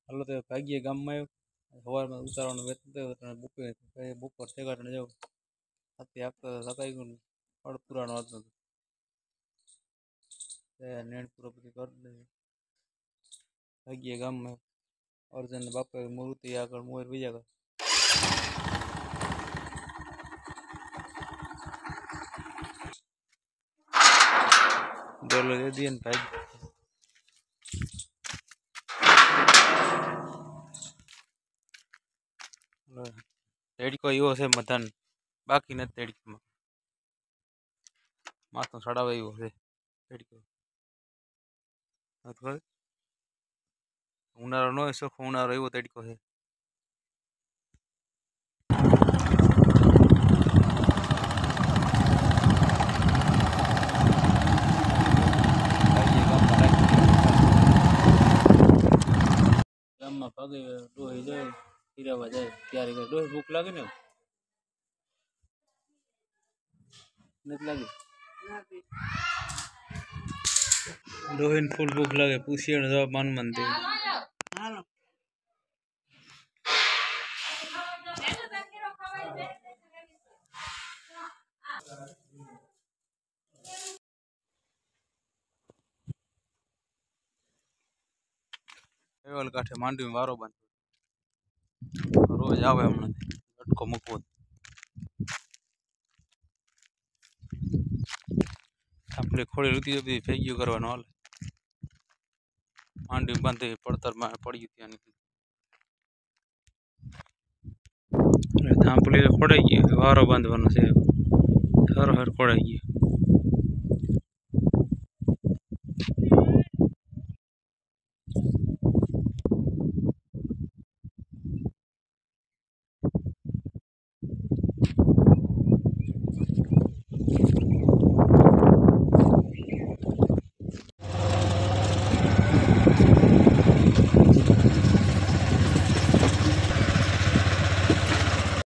હાલો તો ભાગ્ય ગામમાં આવ્યો સવારમાં ઉતારવાનું વેતન થયું બપોર શેગાટને જવું હાથી આપતા થકાઈ ગયું ફળ પુરાણો હતો નેણ પૂરો બધી કરી દે ભાગ્ય ગામમાં અર્જન બાપા મૂર્તિ આગળ મોર બીજા ડોલો દે દે ને ભાઈ તેડકો એવો છે મધાન બાકી નથી તેડકીમાં માથું સડાવે એવો છે તેડકો ઉનાળો નો શોખ ઉનાળો એવો તેડકો છે ગામમાં પગે ડોહી જાય ફીરાવા જાય ત્યારે ડોહી ભૂખ લાગે ને નથી લાગી ડોહીને ફૂલ ભૂખ લાગે પૂછીએ જવાબ માન દે કેવલ કાંઠે માંડવી વારો બાંધો રોજ આવે હમણાં લટકો મૂકવો આપણે ખોડી રૂતી બધી ભેગીઓ કરવાનો હાલે માંડવી બાંધી પડતરમાં પડ્યું ત્યાં નીકળી થાંભલી ખોડાઈ ગઈ વારો બાંધવાનો છે હર હર ખોડાઈ ગયો